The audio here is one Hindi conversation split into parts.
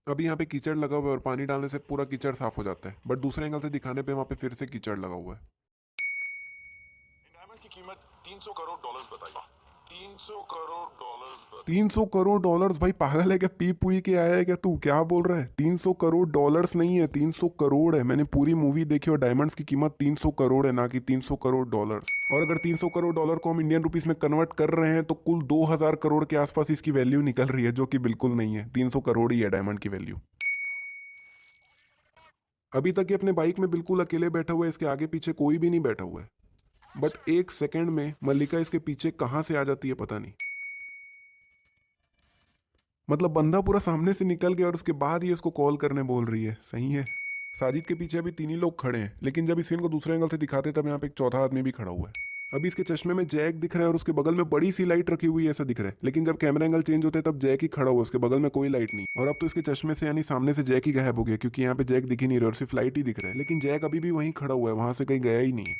अभी यहाँ पे कीचड़ लगा हुआ है और पानी डालने से पूरा कीचड़ साफ हो जाता है, बट दूसरे एंगल से दिखाने पे वहाँ पे फिर से कीचड़ लगा हुआ है। डायमंड की कीमत 300 करोड़ डॉलर्स बताइए। 300 करोड़ डॉलर्स। 300 करोड़ डॉलर्स? भाई पागल है क्या? पी पुई के आया है क्या तू? क्या बोल रहा है? 300 करोड़ डॉलर्स नहीं है, 300 करोड़ है। मैंने पूरी मूवी देखी और डायमंड्स की कीमत 300 करोड़ है, ना कि 300 करोड़ डॉलर्स। और अगर 300 करोड़ डॉलर को हम इंडियन रुपीस में कन्वर्ट कर रहे हैं तो कुल 2000 करोड़ के आसपास इसकी वैल्यू निकल रही है, जो कि बिल्कुल नहीं है। 300 करोड़ ही है डायमंड की वैल्यू। अभी तक ये अपने बाइक में बिल्कुल अकेले बैठा हुआ है, इसके आगे पीछे कोई भी नहीं बैठा हुआ है। बट एक सेकंड में मल्लिका इसके पीछे कहाँ से आ जाती है पता नहीं। मतलब बंदा पूरा सामने से निकल गया और उसके बाद ये उसको कॉल करने बोल रही है। सही है। साजिद के पीछे अभी 3 ही लोग खड़े हैं, लेकिन जब इस सीन को दूसरे एंगल से दिखाते तब यहाँ पे एक चौथा आदमी भी खड़ा हुआ है। अभी इसके चश्मे में जैक दिख रहा है और उसके बगल में बड़ी सी लाइट रखी हुई है ऐसा दिख रहा है, लेकिन जब कैमरा एंगल चेंज होते है तब जैक ही खड़ा हुआ है, उसके बगल में कोई लाइट नहीं। और अब तो इसके चश्मे से यानी सामने से जैक ही गायब हो गया, क्योंकि यहाँ पे जैक दिख ही नहीं रहा और सिर्फ लाइट ही दिख रहा है, लेकिन जैक अभी भी वहीं खड़ा हुआ है, वहां से कहीं गया ही नहीं है।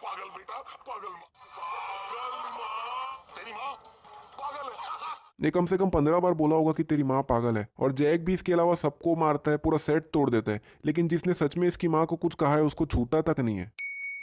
पागल बेटा, पागल माँ, पागल माँ, तेरी माँ पागल है। ने कम से कम 15 बार बोला होगा कि तेरी माँ पागल है। और जैक भी इसके अलावा सबको मारता है, पूरा सेट तोड़ देता है, लेकिन जिसने सच में इसकी माँ को कुछ कहा है उसको छूता तक नहीं है।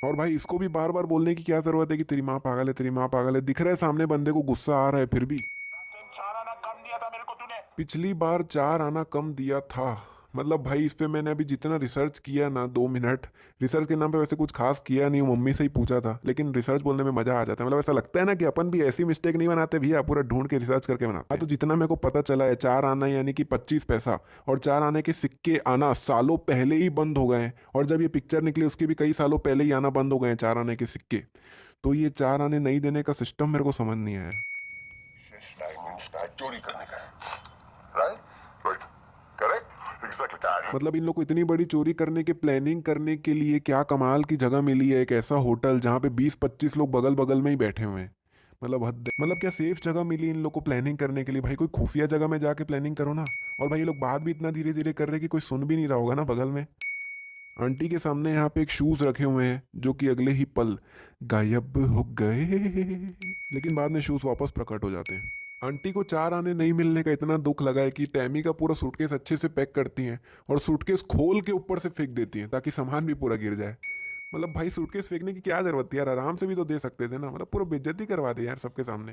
और भाई इसको भी बार बार बोलने की क्या जरूरत है कि तेरी माँ पागल है, तेरी माँ पागल है? दिख रहा है सामने बंदे को गुस्सा आ रहा है फिर भी। चार आना कम दिया था मेरे को तूने। पिछली बार 4 आना कम दिया था? मतलब भाई इस पे मैंने अभी जितना रिसर्च किया ना, 2 मिनट रिसर्च के नाम पे वैसे कुछ खास किया नहीं, मम्मी से ही पूछा था, लेकिन रिसर्च बोलने में मजा आ जाता है। मतलब ऐसा लगता है ना कि अपन भी ऐसी मिस्टेक नहीं बनाते भैया, पूरा ढूंढ के रिसर्च करके बनाते हैं। तो जितना मेरे को पता चला है, 4 आना यानी कि 25 पैसा, और 4 आने के सिक्के आना सालों पहले ही बंद हो गए हैं। और जब ये पिक्चर निकली उसके भी कई सालों पहले ही आना बंद हो गए हैं 4 आने के सिक्के। तो ये 4 आने नहीं देने का सिस्टम मेरे को समझ नहीं आया। डायमंड्स का चोरी करने का है, राइट राइट, करेक्ट, एग्जैक्टली। मतलब इन लोग को इतनी बड़ी चोरी करने की प्लानिंग करने के लिए क्या कमाल की जगह मिली है, एक ऐसा होटल जहाँ पे 20-25 लोग बगल बगल में ही बैठे हुए हैं। मतलब हद है। मतलब क्या सेफ जगह मिली इन लोग को प्लानिंग करने के लिए? भाई कोई खुफिया जगह में जाके प्लानिंग करो ना। और भाई ये लोग बात भी इतना धीरे धीरे कर रहे हैं कि कोई सुन भी नहीं रहा होगा ना बगल में। आंटी के सामने यहाँ पे एक शूज रखे हुए हैं जो कि अगले ही पल गायब हो गए, लेकिन बाद में शूज वापस प्रकट हो जाते हैं। आंटी को 4 आने नहीं मिलने का इतना दुख लगा है कि टैमी का पूरा सूटकेस अच्छे से पैक करती हैं और सूटकेस खोल के ऊपर से फेंक देती हैं ताकि सामान भी पूरा गिर जाए। मतलब भाई सूटकेस फेंकने की क्या जरूरत थी यार, आराम से भी तो दे सकते थे ना। मतलब पूरा बेइज्जती करवा दे यार सबके सामने।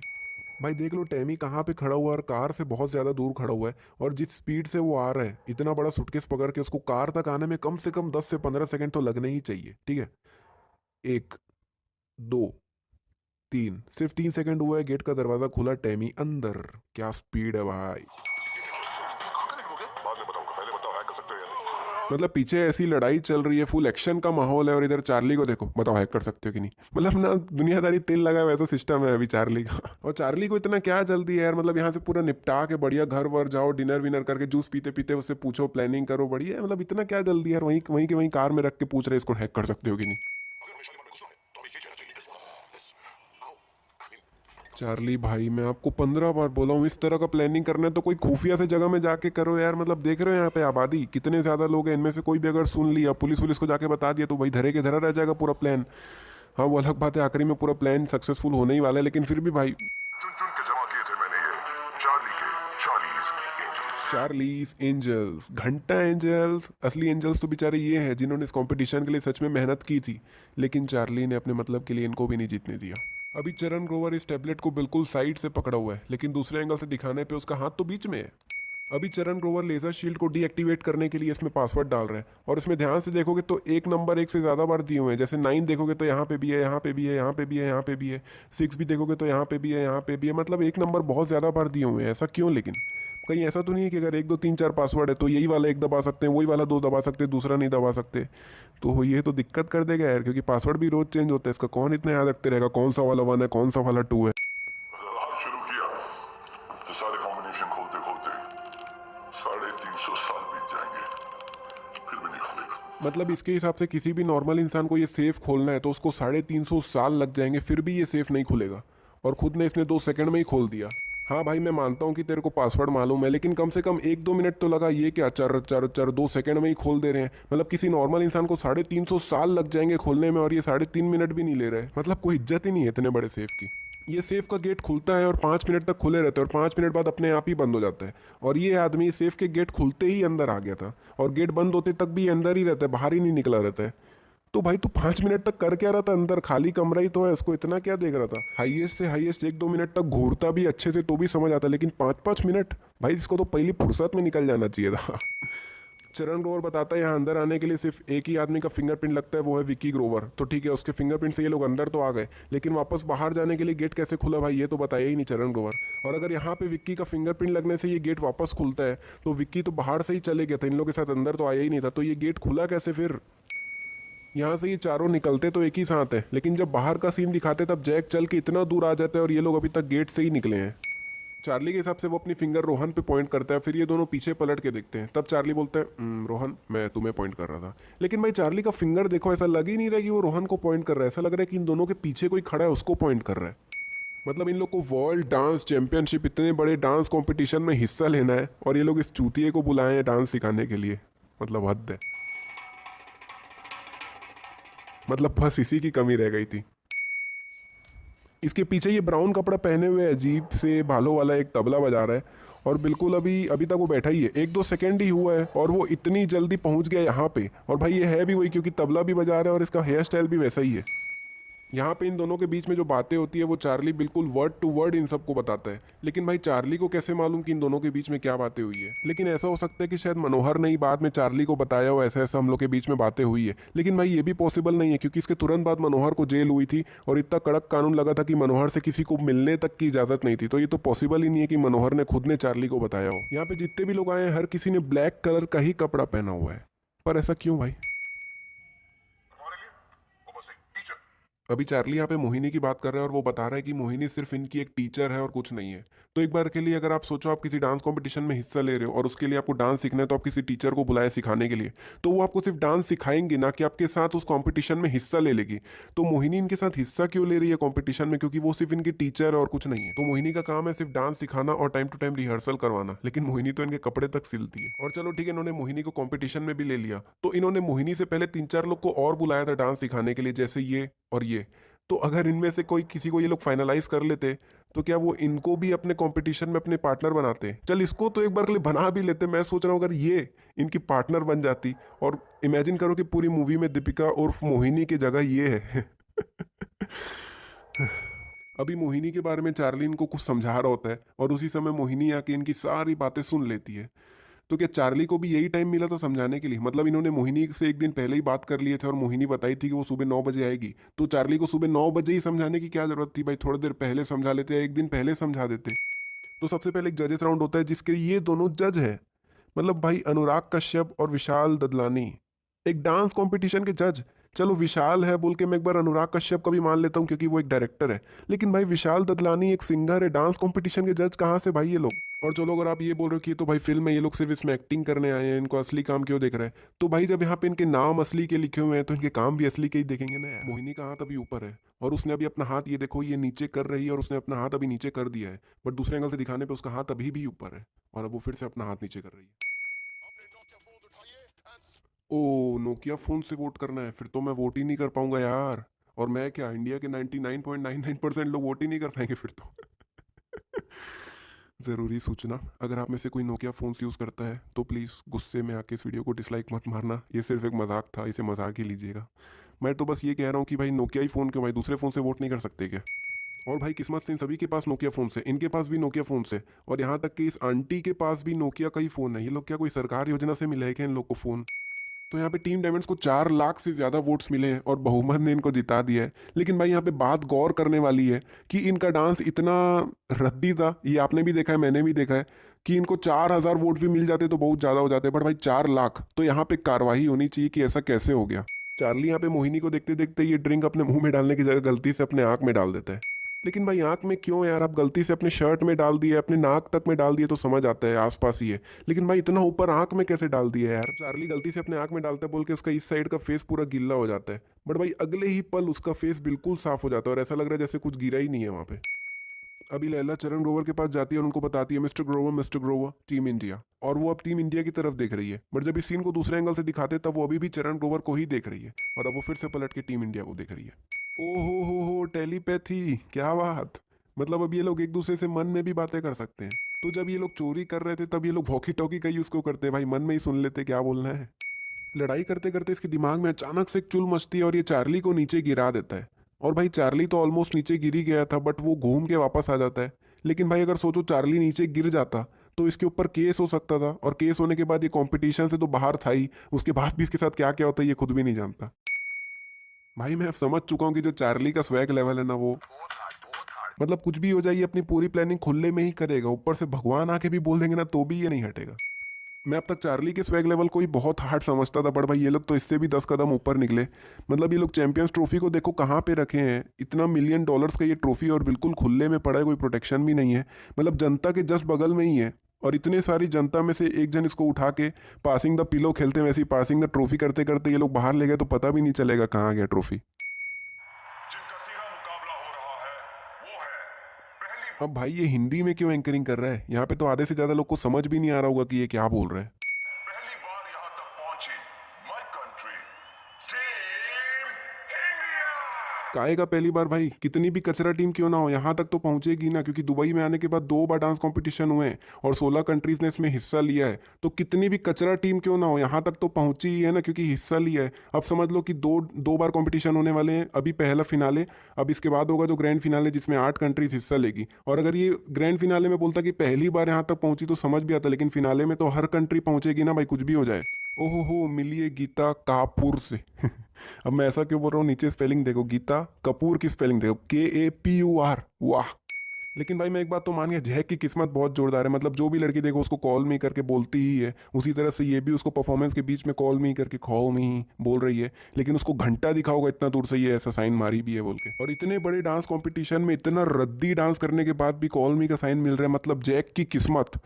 भाई देख लो टैमी कहाँ पे खड़ा हुआ है और कार से बहुत ज्यादा दूर खड़ा हुआ है, और जिस स्पीड से वो आ रहा है इतना बड़ा सूटकेस पकड़ के, उसको कार तक आने में कम से कम 10 से 15 सेकंड तो लगने ही चाहिए। ठीक है, एक, दो, तीन, सिर्फ 3 सेकंड हुआ है, गेट का दरवाजा खुला, टैमी अंदर। क्या स्पीड है भाई। बाद में बताऊंगा, पहले बताओ हैक कर सकते हो या नहीं। मतलब पीछे ऐसी लड़ाई चल रही है, फुल एक्शन का माहौल है, और इधर चार्ली को देखो, बताओ हैक कर सकते हो कि नहीं। मतलब ना दुनियादारी तेल लगा वैसा सिस्टम है अभी चार्ली का। और चार्ली को इतना क्या जल्दी है यार? मतलब यहाँ से पूरा निपटा के बढ़िया घर वर जाओ, डिनर विनर करके जूस पीते पीते उससे पूछो, प्लानिंग करो, बढ़िया है। मतलब इतना क्या जल्दी है यार? वहीं वहीं के वहीं कार में रख के पूछ रहे इसको हैक कर सकते हो कि नहीं। अगर हमेशा लिमट में घुसना है तो अभी ये कहना चाहिए, दिस आओ, आई मीन। चार्ली भाई मैं आपको 15 बार बोला हूँ, इस तरह का प्लानिंग करना है तो कोई खुफिया से जगह में जाके करो यार। मतलब देख रहे हो यहाँ पे आबादी कितने ज्यादा लोग हैं, इनमें से कोई भी अगर सुन लिया, पुलिस वुलिस को जाके बता दिया, तो भाई धरे के धरा रह जाएगा पूरा प्लान। हाँ वो अलग बात है, आखिरी में पूरा प्लान सक्सेसफुल होने ही वाला है, लेकिन फिर भी भाई। चुन चुन के जमा किए थे मैंने ये चार्ली के चार्लीज एंजल्स। चार्लीज एंजल्स, घंटा एंजल्स। असली एंजल्स तो बेचारे ये हैं जिन्होंने इस कंपटीशन के लिए सच में मेहनत की थी, लेकिन चार्ली ने अपने मतलब के लिए इनको भी नहीं जीतने दिया। अभी चरण ग्रोवर इस टैबलेट को बिल्कुल साइड से पकड़ा हुआ है, लेकिन दूसरे एंगल से दिखाने पे उसका हाथ तो बीच में है। अभी चरण ग्रोवर लेजर शील्ड को डीएक्टिवेट करने के लिए इसमें पासवर्ड डाल रहे हैं, और इसमें ध्यान से देखोगे तो एक नंबर एक से ज़्यादा बार दिए हुए हैं। जैसे 9 देखोगे तो यहाँ पे भी है, यहाँ पे भी है, यहाँ पे भी है, यहाँ पे भी है। 6 भी देखोगे तो यहाँ पे भी है, यहाँ पे भी है। मतलब एक नंबर बहुत ज़्यादा बार दिए हुए हैं। ऐसा क्यों? लेकिन कहीं ऐसा तो नहीं है कि अगर 1 2 3 4 पासवर्ड है तो यही वाला एक दबा सकते हैं, वही वाला दो दबा सकते हैं, दूसरा नहीं दबा सकते? तो ये तो दिक्कत कर देगा यार, क्योंकि पासवर्ड भी रोज चेंज होता है, इसका कौन इतना याद रखते रहेगा कौन सा वाला 1 है कौन सा वाला 2 है। अगर आप शुरू किया तो सारे कॉम्बिनेशन खोलते खोलते 350 साल बीत जाएंगे, फिर भी नहीं खुलेगा। मतलब इसके हिसाब से किसी भी नॉर्मल इंसान को ये सेफ खोलना है तो उसको 350 साल लग जाएंगे, फिर भी ये सेफ नहीं खुलेगा। और खुद ने इसने 2 सेकंड में ही खोल दिया। हाँ भाई मैं मानता हूँ कि तेरे को पासवर्ड मालूम है, लेकिन कम से कम 1 2 मिनट तो लगा। ये क्या चर चर चर 2 सेकंड में ही खोल दे रहे हैं? मतलब किसी नॉर्मल इंसान को 350 साल लग जाएंगे खोलने में, और ये 3.5 मिनट भी नहीं ले रहे। मतलब कोई इज्जत ही नहीं है इतने बड़े सेफ की। ये सेफ का गेट खुलता है और 5 मिनट तक खुले रहते हैं और 5 मिनट बाद अपने आप ही बंद हो जाता है। और ये आदमी सेफ के गेट खुलते ही अंदर आ गया था और गेट बंद होते तक भी ये अंदर ही रहता है, बाहर ही नहीं निकला रहता है। तो भाई तू 5 मिनट तक कर क्या रहा था अंदर? खाली कमरा ही तो है, उसको इतना क्या देख रहा था? हाईएस्ट से हाईएस्ट 1-2 मिनट तक घूरता भी अच्छे से तो भी समझ आता, लेकिन 5-5 मिनट भाई इसको तो पहली फुर्सत में निकल जाना चाहिए था। चरण ग्रोवर बताता है यहाँ अंदर आने के लिए सिर्फ एक ही आदमी का फिंगरप्रिंट लगता है, वो है विक्की ग्रोवर। तो ठीक है, उसके फिंगरप्रिंट से ये लोग अंदर तो आ गए, लेकिन वापस बाहर जाने के लिए गेट कैसे खुला भाई, ये तो बताया ही नहीं चरण ग्रोवर। और अगर यहाँ पे विक्की का फिंगरप्रिंट लगने से ये गेट वापस खुलता है तो विक्की तो बाहर से ही चले गया था, इन लोगों के साथ अंदर तो आया ही नहीं था, तो ये गेट खुला कैसे फिर? यहाँ से ये चारों निकलते तो एक ही साथ है, लेकिन जब बाहर का सीन दिखाते तब जैक चल के इतना दूर आ जाता है और ये लोग अभी तक गेट से ही निकले हैं। चार्ली के हिसाब से वो अपनी फिंगर रोहन पे पॉइंट करता है, फिर ये दोनों पीछे पलट के देखते हैं। तब चार्ली बोलता है रोहन मैं तुम्हें पॉइंट कर रहा था। लेकिन भाई चार्ली का फिंगर देखो, ऐसा लग ही नहीं रहा कि वो रोहन को पॉइंट कर रहा है, ऐसा लग रहा है कि इन दोनों के पीछे कोई खड़ा है उसको पॉइंट कर रहा है। मतलब इन लोग को वर्ल्ड डांस चैंपियनशिप, इतने बड़े डांस कंपटीशन में हिस्सा लेना है और ये लोग इस चूतिए को बुलाए हैं डांस सिखाने के लिए, मतलब हद है। मतलब बस इसी की कमी रह गई थी। इसके पीछे ये ब्राउन कपड़ा पहने हुए अजीब से बालों वाला एक तबला बजा रहा है और बिल्कुल अभी अभी तक वो बैठा ही है, 1-2 सेकंड ही हुआ है और वो इतनी जल्दी पहुंच गया यहाँ पे। और भाई ये है भी वही, क्योंकि तबला भी बजा रहा है और इसका हेयर स्टाइल भी वैसा ही है। यहाँ पे इन दोनों के बीच में जो बातें होती है वो चार्ली बिल्कुल वर्ड टू वर्ड इन सबको बताता है, लेकिन भाई चार्ली को कैसे मालूम कि इन दोनों के बीच में क्या बातें हुई है? लेकिन ऐसा हो सकता है कि शायद मनोहर ने ही बाद में चार्ली को बताया हो ऐसा ऐसा हम लोग के बीच में बातें हुई है, लेकिन भाई ये भी पॉसिबल नहीं है क्योंकि इसके तुरंत बाद मनोहर को जेल हुई थी और इतना कड़क कानून लगा था कि मनोहर से किसी को मिलने तक की इजाजत नहीं थी। तो ये तो पॉसिबल ही नहीं है कि मनोहर ने खुद ने चार्ली को बताया हो। यहाँ पे जितने भी लोग आए हैं हर किसी ने ब्लैक कलर का ही कपड़ा पहना हुआ है, पर ऐसा क्यों भाई? हमारे लिए वो बस एक टीचर। अभी चार्ली यहाँ पे मोहिनी की बात कर रहा है और वो बता रहा है कि मोहिनी सिर्फ इनकी एक टीचर है और कुछ नहीं है। तो एक बार के लिए अगर आप सोचो आप किसी डांस कंपटीशन में हिस्सा ले रहे हो और उसके लिए आपको डांस सीखना है, तो आप किसी टीचर को बुलाए सिखाने के लिए, तो वो आपको सिर्फ डांस सिखाएंगे ना कि आपके साथ उस कंपटीशन में हिस्सा ले लेगी। तो मोहिनी इनके साथ हिस्सा क्यों ले रही है कंपटीशन में? क्योंकि वो सिर्फ इनकी टीचर है और कुछ नहीं है। तो मोहिनी का काम है सिर्फ डांस सिखाना और टाइम टू टाइम रिहर्सल करवाना, लेकिन मोहिनी तो इनके कपड़े तक सिलती है। और चलो ठीक है, इन्होंने मोहिनी को कॉम्पिटिशन में भी ले लिया, तो इन्होंने मोहिनी से पहले 3-4 लोग को और बुलाया था डांस सिखाने के लिए, जैसे ये और ये। तो अगर इनमें से कोई किसी को ये लोग फाइनलाइज कर लेते तो क्या वो इनको भी अपने कंपटीशन में अपने पार्टनर बनाते? चल इसको तो एक बार के लिए बना भी लेते। मैं सोच रहा हूँ अगर ये इनकी पार्टनर बन जाती, और इमेजिन करो कि पूरी मूवी में दीपिका उर्फ मोहिनी की जगह ये है। अभी मोहिनी के बारे में चार्ली इनको कुछ समझा रहा होता है और उसी समय मोहिनी आके इनकी सारी बातें सुन लेती है। तो क्या चार्ली को भी यही टाइम मिला था समझाने के लिए? मतलब इन्होंने मोहिनी से एक दिन पहले ही बात कर लिए थे और मोहिनी बताई थी कि वो सुबह 9 बजे आएगी, तो चार्ली को सुबह 9 बजे ही समझाने की क्या जरूरत थी भाई? थोड़ी देर पहले समझा लेते या एक दिन पहले समझा देते। तो सबसे पहले एक जजेस राउंड होता है जिसके ये दोनों जज है, मतलब भाई अनुराग कश्यप और विशाल ददलानी, एक डांस कंपटीशन के जज। चलो विशाल है बोल के मैं एक बार अनुराग कश्यप का भी मान लेता हूँ क्योंकि वो एक डायरेक्टर है, लेकिन भाई विशाल ददलानी एक सिंगर है, डांस कंपटीशन के जज कहाँ से भाई ये लोग? और चलो अगर आप ये बोल रहे हो कि ये तो भाई फिल्म है, ये लोग सिर्फ इसमें एक्टिंग करने आए हैं, इनको असली काम क्यों देख रहे हैं? तो भाई जब यहाँ पे इनके नाम असली के लिखे हुए हैं तो इनके काम भी असली के ही देखेंगे ना यार। मोहिनी का हाथ अभी ऊपर है और उसने अभी अपना हाथ, ये देखो ये नीचे कर रही है और उसने अपना हाथ अभी नीचे कर दिया है, बट दूसरे एंगल से दिखाने पे उसका हाथ अभी भी ऊपर है और अब वो फिर से अपना हाथ नीचे कर रही है। अपने नोकिया फोन उठाइए एंड ओ नोकिया फोन से वोट करना है? फिर तो मैं वोट ही नहीं कर पाऊंगा यार। और मैं क्या, इंडिया के 99.99% लोग वोट ही नहीं कर पाएंगे फिर तो। ज़रूरी सूचना, अगर आप में से कोई नोकिया फ़ोन्स यूज़ करता है तो प्लीज़ गुस्से में आके इस वीडियो को डिसलाइक मत मारना, ये सिर्फ एक मजाक था, इसे मजाक ही लीजिएगा। मैं तो बस ये कह रहा हूँ कि भाई नोकिया ही फ़ोन क्यों, भाई दूसरे फ़ोन से वोट नहीं कर सकते क्या? और भाई किस्मत से इन सभी के पास नोकिया फ़ोन से, इनके पास भी नोकिया फ़ोन से, और यहाँ तक कि इस आंटी के पास भी नोकिया का ही फ़ोन है। ये लोग क्या कोई सरकार योजना से मिला है क्या इन लोग को फ़ोन? तो यहाँ पे टीम डायमंड्स को 4 लाख से ज़्यादा वोट्स मिले हैं और बहुमत ने इनको जिता दिया है। लेकिन भाई यहाँ पे बात गौर करने वाली है कि इनका डांस इतना रद्दी था, ये आपने भी देखा है मैंने भी देखा है, कि इनको 4,000 वोट भी मिल जाते तो बहुत ज़्यादा हो जाते, बट भाई 4 लाख, तो यहाँ पे कार्रवाई होनी चाहिए कि ऐसा कैसे हो गया। चार्ली यहाँ पे मोहिनी को देखते देखते ये ड्रिंक अपने मुंह में डालने की जगह गलती से अपने आँख में डाल देता है। लेकिन भाई आँख में क्यों यार? आप गलती से अपने शर्ट में डाल दिए, अपने नाक तक में डाल दिए तो समझ आता है आसपास ही है, लेकिन भाई इतना ऊपर आँख में कैसे डाल दिया यार? चार्ली गलती से अपने आँख में डालता है बोल के उसका इस साइड का फेस पूरा गीला हो जाता है, बट भाई अगले ही पल उसका फेस बिल्कुल साफ हो जाता है और ऐसा लग रहा है जैसे कुछ गिरा ही नहीं है वहाँ पे। अभी लैला चरण ग्रोवर के पास जाती है और उनको बताती है मिस्टर ग्रोवर टीम इंडिया, और वो अब टीम इंडिया की तरफ देख रही है, बट जब इस सीन को दूसरे एंगल से दिखाते तब वो अभी भी चरण ग्रोवर को ही देख रही है और अब वो फिर से पलट के टीम इंडिया को देख रही है। ओहो हो टेलीपैथी, क्या बात! मतलब अब ये लोग एक दूसरे से मन में भी बातें कर सकते हैं। तो जब ये लोग चोरी कर रहे थे तब ये लोग वॉकी टॉकी का यूज क्यों करते, भाई मन में ही सुन लेते क्या बोलना है। लड़ाई करते करते इसके दिमाग में अचानक से एक चुल मचती है और ये चार्ली को नीचे गिरा देता है। और भाई चार्ली तो ऑलमोस्ट नीचे गिर ही गया था, बट वो घूम के वापस आ जाता है। लेकिन भाई अगर सोचो चार्ली नीचे गिर जाता तो इसके ऊपर केस हो सकता था, और केस होने के बाद ये कंपटीशन से तो बाहर था ही, उसके बाद भी इसके साथ क्या क्या होता है ये खुद भी नहीं जानता। भाई मैं अब समझ चुका हूँ कि जो चार्ली का स्वैग लेवल है ना, वो मतलब कुछ भी हो जाए ये अपनी पूरी प्लानिंग खुले में ही करेगा, ऊपर से भगवान आके भी बोल देंगे ना तो भी ये नहीं हटेगा। मैं अब तक चार्ली के स्वैग लेवल को ही बहुत हार्ड समझता था, बट भाई ये लोग तो इससे भी 10 कदम ऊपर निकले। मतलब ये लोग चैंपियंस ट्रॉफी को देखो कहाँ पे रखे हैं, इतना $1 मिलियन का ये ट्रॉफी और बिल्कुल खुले में पड़ा है, कोई प्रोटेक्शन भी नहीं है। मतलब जनता के जस्ट बगल में ही है, और इतने सारी जनता में से एक जन इसको उठा के पासिंग द पिलो खेलते हैं वैसे ही पासिंग द ट्रॉफी करते करते ये लोग बाहर ले गए तो पता भी नहीं चलेगा कहाँ गया ट्रॉफी। जिनका सीधा मुकाबला हो रहा है वो है पहली अब भाई ये हिंदी में क्यों एंकरिंग कर रहा है, यहाँ पे तो आधे से ज्यादा लोग को समझ भी नहीं आ रहा होगा कि ये क्या बोल रहा है। पहली बार यहां तक पहुंची माय कंट्री टीम इंडिया। काहे का पहली बार भाई, कितनी भी कचरा टीम क्यों ना हो यहाँ तक तो पहुंचेगी ना, क्योंकि दुबई में आने के बाद 2 बार डांस कंपटीशन हुए हैं और 16 कंट्रीज ने इसमें हिस्सा लिया है। तो कितनी भी कचरा टीम क्यों ना हो यहाँ तक तो पहुंची ही है ना, क्योंकि हिस्सा लिया है। अब समझ लो कि दो दो बार कंपटीशन होने वाले हैं, अभी पहला फिनाले, अब इसके बाद होगा जो ग्रैंड फिनाले जिसमें 8 कंट्रीज हिस्सा लेगी। और अगर ये ग्रैंड फिनाले में बोलता कि पहली बार यहाँ तक पहुंची तो समझ भी आता, लेकिन फिनाले में तो हर कंट्री पहुंचेगी ना भाई, कुछ भी हो जाए। ओहो हो, मिलिए गीता कापुर से। अब मैं ऐसा क्यों बोल रहा हूँ, नीचे स्पेलिंग देखो, गीता कपूर की स्पेलिंग देखो, KAPUR, वाह। लेकिन भाई मैं एक बात तो मान गया, जैक की किस्मत बहुत जोरदार है। मतलब जो भी लड़की देखो उसको कॉल मी करके बोलती ही है, उसी तरह से ये भी उसको परफॉर्मेंस के बीच में कॉल मी करके कॉल मी बोल रही है। लेकिन उसको घंटा दिखा होगा इतना दूर से ये ऐसा साइन मारी भी है बोल के, और इतने बड़े डांस कंपटीशन में इतना रद्दी डांस करने के बाद भी कॉल मी का साइन मिल रहा है। मतलब जैक की किस्मत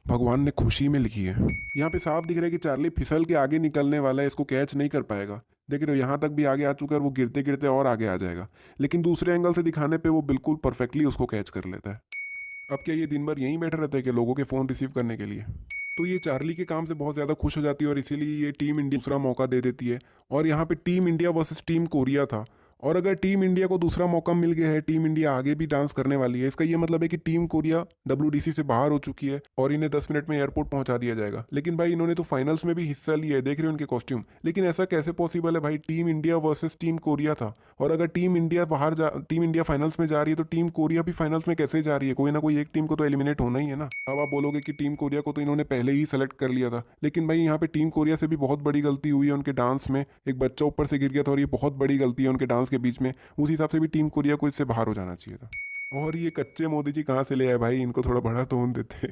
भगवान ने खुशी में लिखी है। यहाँ पे साफ दिख रहा है कि चार्ली फिसल के आगे निकलने वाला है, इसको कैच नहीं कर पाएगा। देख रहे हो यहाँ तक भी आगे आ चुका है, वो गिरते गिरते और आगे आ जाएगा। लेकिन दूसरे एंगल से दिखाने पे वो बिल्कुल परफेक्टली उसको कैच कर लेता है। अब क्या ये दिन भर यहीं बैठे रहते हैं कि लोगों के फ़ोन रिसीव करने के लिए। तो ये चार्ली के काम से बहुत ज़्यादा खुश हो जाती है और इसीलिए ये टीम इंडिया दूसरा मौका दे देती है। और यहाँ पे team India versus team Korea था, और अगर टीम इंडिया को दूसरा मौका मिल गया है, टीम इंडिया आगे भी डांस करने वाली है, इसका ये मतलब है कि टीम कोरिया WDC से बाहर हो चुकी है और इन्हें 10 मिनट में एयरपोर्ट पहुंचा दिया जाएगा। लेकिन भाई इन्होंने तो फाइनल्स में भी हिस्सा लिया है, देख रहे हो उनके कॉस्ट्यूम। लेकिन ऐसा कैसे पॉसिबल है भाई, team India versus team Korea था, और अगर टीम इंडिया फाइनल्स में जा रही है तो टीम कोरिया भी फाइनल्स में कैसे जा रही है, कोई ना कोई एक टीम को तो एलिमिनेट होना ही है ना। अब आप बोलोगे कि टीम कोरिया को तो इन्होंने पहले ही सेलेक्ट कर लिया था, लेकिन भाई यहाँ पे टीम कोरिया से भी बहुत बड़ी गलती हुई है उनके डांस में। एक बच्चा ऊपर से गिर गया था और ये बहुत बड़ी गलती है उनके डांस के बीच में। उस हिसाब से भी टीम कोरिया को इससे बाहर हो जाना चाहिए था। और ये कच्चे मोदी जी कहाँ से ले आए भाई, इनको थोड़ा बड़ा टोन देते।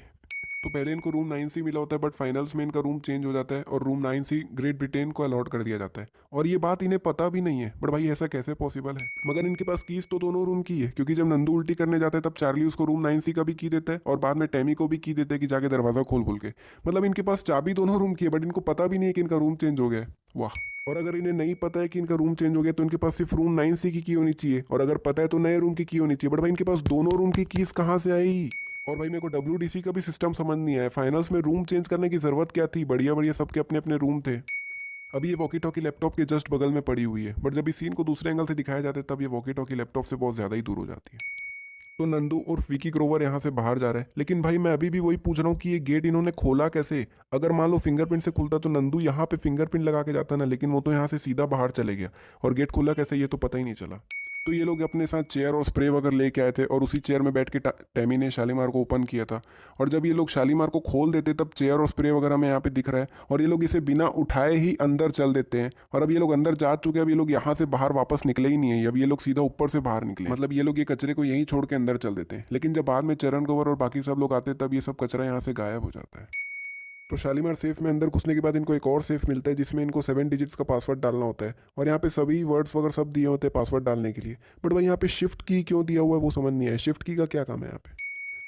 तो पहले इनको रूम 9C मिला होता है, बट फाइनल्स में इनका रूम चेंज हो जाता है और रूम 9C ग्रेट ब्रिटेन को अलॉट कर दिया जाता है। और ये बात इन्हें पता भी नहीं है, बट भाई ऐसा कैसे पॉसिबल है। मगर इनके पास कीज तो दोनों रूम की है, क्योंकि जब नंदू उल्टी करने जाता है तब चार्ली उसको रूम 9C का भी की देता है और बाद में टैमी को भी की देता है कि जाके दरवाजा खोल बोल के। मतलब इनके पास चाबी दोनों रूम की है, बट इनको पता भी नहीं है कि इनका रूम चेंज हो गया है। वाह। और अगर इन्हें नहीं पता है कि इनका रूम चेंज हो गया तो इनके पास सिर्फ रूम 9C की होनी चाहिए, और अगर पता है तो नए रूम की होनी चाहिए। बट भाई इनके पास दोनों रूम की कीज कहाँ से आई। और भाई मेरे को WDC का भी सिस्टम समझ नहीं आया, फाइनल्स में रूम चेंज करने की जरूरत क्या थी, बढ़िया बढ़िया सबके अपने अपने रूम थे। अभी ये वॉकी टॉकी लैपटॉप के जस्ट बगल में पड़ी हुई है, बट जब इस सीन को दूसरे एंगल से दिखाया जाता है तब ये वॉकी टॉकी लैपटॉप से बहुत ज़्यादा ही दूर हो जाती है। तो नंदू और विकी ग्रोवर यहाँ से बाहर जा रहे हैं, लेकिन भाई मैं अभी भी वही पूछ रहा हूँ कि ये गेट इन्होंने खोला कैसे। अगर मान लो फिंगरप्रिंट से खुलता तो नंदू यहाँ पे फिंगरप्रिंट लगा के जाता ना, लेकिन वो तो यहाँ से सीधा बाहर चले गया, और गेट खुला कैसे ये तो पता ही नहीं चला। तो ये लोग अपने साथ चेयर और स्प्रे वगैरह लेके आए थे और उसी चेयर में बैठ के टैमी ने शालीमार को ओपन किया था। और जब ये लोग शालीमार को खोल देते तब चेयर और स्प्रे वगैरह में यहाँ पे दिख रहा है, और ये लोग इसे बिना उठाए ही अंदर चल देते हैं। और अब ये लोग अंदर जा चुके हैं, अब ये लोग यहाँ से बाहर वापस निकले ही नहीं है, अब ये लोग सीधा ऊपर से बाहर निकले। मतलब ये लोग ये कचरे को यहीं छोड़ के अंदर चल देते हैं। लेकिन जब बाद में चरण गौर और बाकी सब लोग आते हैं तब ये सब कचरा यहाँ से गायब हो जाता है। तो शालीमार सेफ में अंदर घुसने के बाद इनको एक और सेफ मिलता है जिसमें इनको 7 डिजिट्स का पासवर्ड डालना होता है, और यहाँ पे सभी वर्ड्स वगैरह सब दिए होते हैं पासवर्ड डालने के लिए। बट भाई यहाँ पे शिफ्ट की क्यों दिया हुआ है वो समझ नहीं आया, शिफ्ट की का क्या काम है यहाँ पे।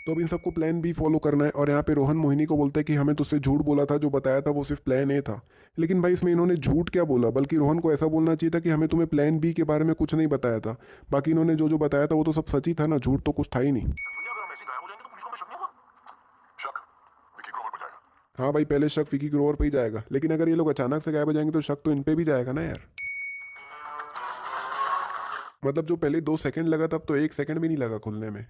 तो अब इन सबको प्लान बी फॉलो करना है, और यहाँ पे रोहन मोहिनी को बोलता है कि हमें तुझसे झूठ बोला था, जो बताया था वो सिर्फ प्लान ए था। लेकिन भाई इसमें इन्होंने झूठ क्या बोला, बल्कि रोहन को ऐसा बोलना चाहिए था कि हमें तुम्हें प्लान बी के बारे में कुछ नहीं बताया था। बाकी इन्होंने जो जो बताया था वो तो सब सच ही था ना, झूठ तो कुछ था ही नहीं। भैया अगर हम ऐसे गायब हो जाएंगे तो पुलिस को हमें शक नहीं होगा। शक विकी ग्रोवर पर जाएगा। हाँ भाई पहले शक विकी ग्रोवर पे ही जाएगा, लेकिन अगर ये लोग अचानक से गायब हो जाएंगे तो शक तो इन पे भी जाएगा ना यार। मतलब जो पहले 2 सेकंड लगा तब तो 1 सेकंड भी नहीं लगा खुलने में।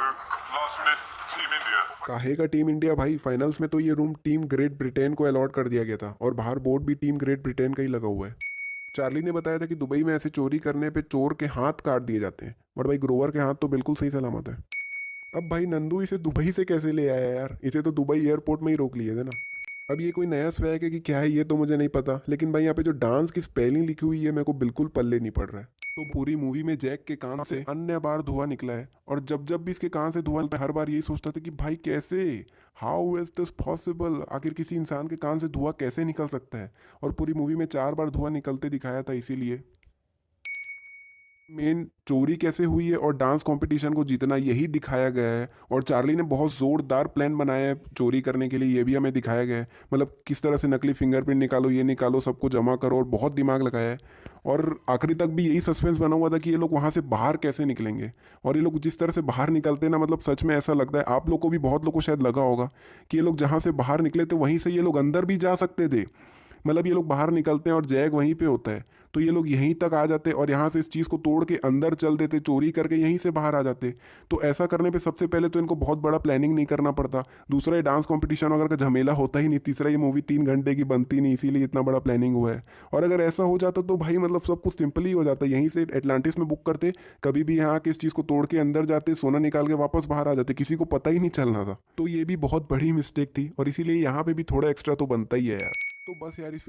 last minute Team India. काहे का टीम इंडिया भाई? फाइनल्स में तो ये रूम टीम ग्रेट ब्रिटेन को अलॉट कर दिया गया था और बाहर बोर्ड भी टीम ग्रेट ब्रिटेन का ही लगा हुआ है। चार्ली ने बताया था कि दुबई में ऐसे चोरी करने पे चोर के हाथ काट दिए जाते हैं, बट भाई ग्रोवर के हाथ तो बिल्कुल सही सलामत है। अब भाई नंदू इसे दुबई से कैसे ले आया यार? इसे तो दुबई एयरपोर्ट में ही रोक लिए थे ना। अब ये कोई नया स्वैग है कि क्या है ये तो मुझे नहीं पता, लेकिन भाई यहाँ पे जो डांस की स्पेलिंग लिखी हुई है मेरे को बिल्कुल पल्ले नहीं पड़ रहा है। तो पूरी मूवी में जैक के कान से अन्य बार धुआं निकला है, और जब जब भी इसके कान से धुआं निकलता है हर बार यही सोचता था कि भाई कैसे, हाउ इज दिस पॉसिबल, आखिर किसी इंसान के कान से धुआं कैसे निकल सकता है। और पूरी मूवी में 4 बार धुआं निकलते दिखाया था, इसीलिए मेन चोरी कैसे हुई है और डांस कंपटीशन को जीतना यही दिखाया गया है। और चार्ली ने बहुत जोरदार प्लान बनाया है चोरी करने के लिए, ये भी हमें दिखाया गया है। मतलब किस तरह से नकली फिंगरप्रिंट निकालो, ये निकालो, सबको जमा करो, और बहुत दिमाग लगाया है। और आखिरी तक भी यही सस्पेंस बना हुआ था कि ये लोग वहाँ से बाहर कैसे निकलेंगे। और ये लोग जिस तरह से बाहर निकलते हैं ना, मतलब सच में ऐसा लगता है, आप लोग को भी, बहुत लोग को शायद लगा होगा कि ये लोग जहाँ से बाहर निकले थे वहीं से ये लोग अंदर भी जा सकते थे। मतलब ये लोग बाहर निकलते हैं और जैग वहीं पे होता है, तो ये लोग यहीं तक आ जाते और यहाँ से इस चीज़ को तोड़ के अंदर चल देते, चोरी करके यहीं से बाहर आ जाते। तो ऐसा करने पे सबसे पहले तो इनको बहुत बड़ा प्लानिंग नहीं करना पड़ता, दूसरा ये डांस कंपटीशन वगैरह का झमेला होता ही नहीं, तीसरा ये मूवी 3 घंटे की बनती नहीं, इसीलिए इतना बड़ा प्लानिंग हुआ है। और अगर ऐसा हो जाता तो भाई मतलब सब कुछ सिंपल ही हो जाता, यहीं से एटलांटिस में बुक करते, कभी भी यहाँ के इस चीज़ को तोड़ के अंदर जाते, सोना निकाल के वापस बाहर आ जाते, किसी को पता ही नहीं चलना था। तो ये भी बहुत बड़ी मिस्टेक थी, और इसीलिए यहाँ पे भी थोड़ा एक्स्ट्रा तो बनता ही है यार। तो बस यार इस